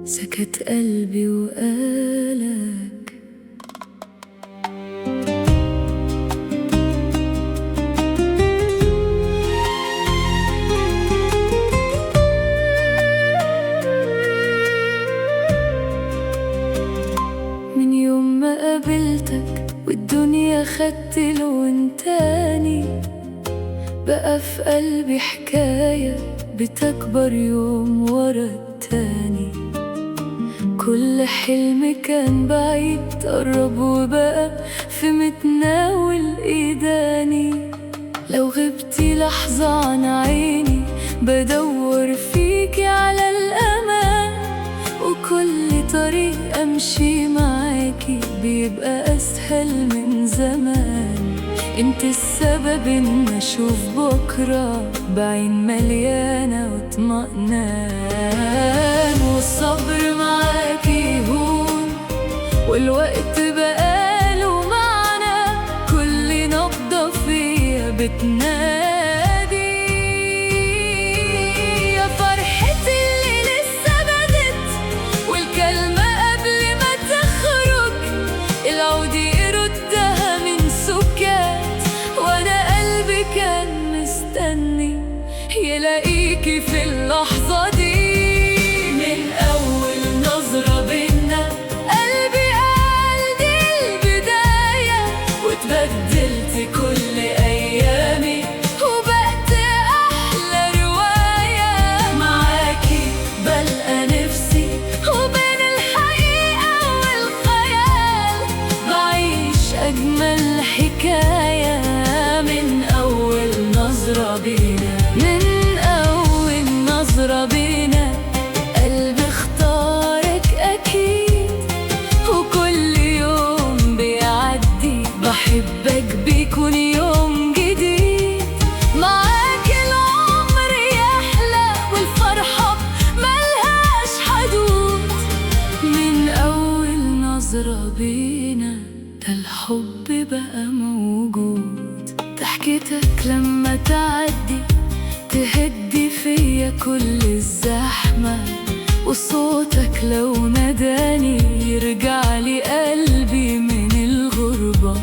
سكت قلبي وقالك من يوم ما قابلتك والدنيا خدت لون تاني، بقى في قلبي حكاية بتكبر يوم ورا التاني. كل حلم كان بعيد قرب وبقى في متناول ايداني. لو غبتي لحظة عن عيني بدور فيكي على الأمان، وكل طريق أمشي معاكي بيبقى أسهل من زمان. انت السبب ان اشوف بكرة بعين مليانة واطمئنان، والصبر معاكي هون والوقت بقاله معنى. كل نبضة فيا بتنادي يا فرحتي اللي لسه بدت، والكلمة قبل ما تخرج العود يردها من سكات. وانا قلبي كان مستني يلاقيكي في اللحظة دي. من اول نظرة بينا قلبي قال دي البداية، واتبدلت كل ايامي وبقت احلى رواية. معاكي بلقى نفسي وبين الحقيقة والخيال بعيش اجمل حكاية. من اول نظرة بينا، من اول نظرة بينا قلبي اختارك اكيد، وكل يوم بيعدي بحبك بيكون يوم جديد. معاك العمر يحلى والفرحة ملهاش حدود. من اول نظرة بينا ده الحب بقى موجود. ضحكتك لما تعدي تهدي فيا كل الزحمة، وصوتك لو ناداني يرجع لي قلبي من الغربة.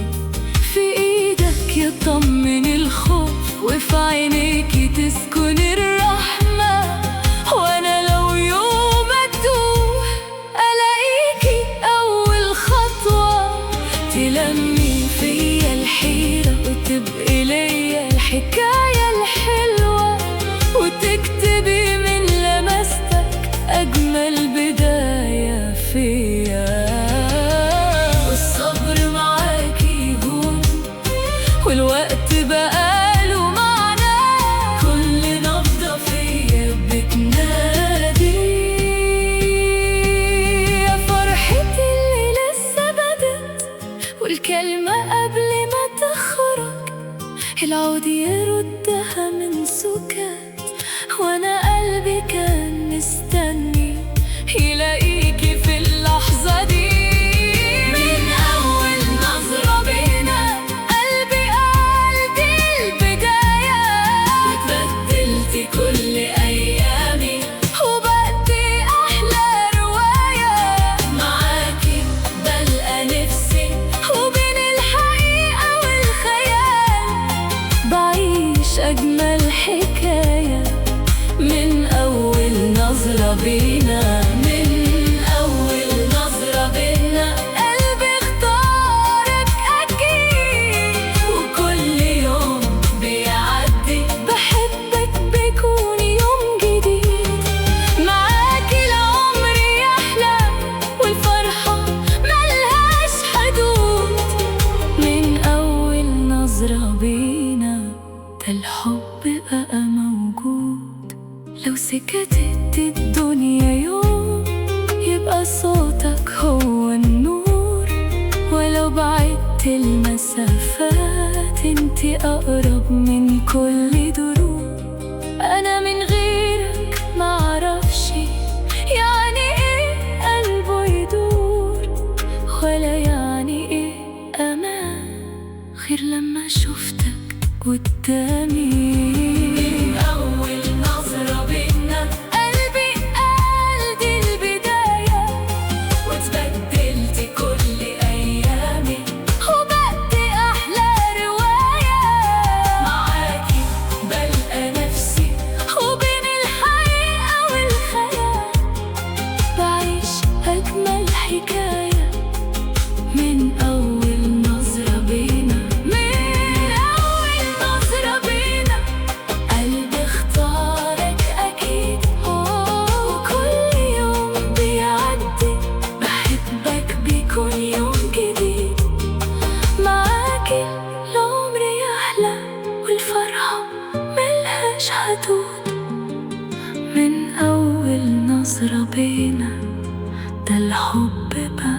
في ايدك يطمن الخوف وفي عينيكي تسكن الرحمة. وانا لو يوم اتوه الاقيكي اول خطوة، تلمي فيا الحيرة وتبقي ليا الحكاية الحلوة، وتكتبي من لمستك أجمل بداية فيا. والصبر معاكي هون والوقت بقاله معنى، كل نبضة فيا بتنادي يا فرحتي اللي لسه بدت، والكلمة قبل ما تخرج العود يردها من سكات. وانا قلبي كان مستني يلاقيكي في اللحظة دي. من اول نظرة بينا قلبي قال دي البداية، واتبدلتي كل ايامي وبقت احلى رواية. معاكي بلقى نفسي وبين الحقيقة والخيال بعيش أجمل حكاية. من أول نظرة بينا، من أول نظرة بينا قلبي اختارك أكيد، وكل يوم بيعدي بحبك بيكون يوم جديد. معاكي العمر يحلى والفرحة ملهاش حدود. من أول نظرة بينا ده الحب بقى موجود. لو سكتت الدنيا يوم يبقى صوتك هو النور، ولو بعدت المسافات انتي أقرب من كل دروب. أنا من غيرك معرفش يعني ايه قلبه يدور، ولا يعني ايه أمان غير لما شفتك قدامي. من أول نظرة بينا قلبي قال دي البداية، حكاية من أول نظرة بينا، من أول نظرة بينا. قلبي اختارك أكيد، وكل يوم بيعدي بحبك بيكون يوم جديد. معاكي العمر يحلى والفرحة ملهاش حدود. من أول نظرة بينا ده الحب بقى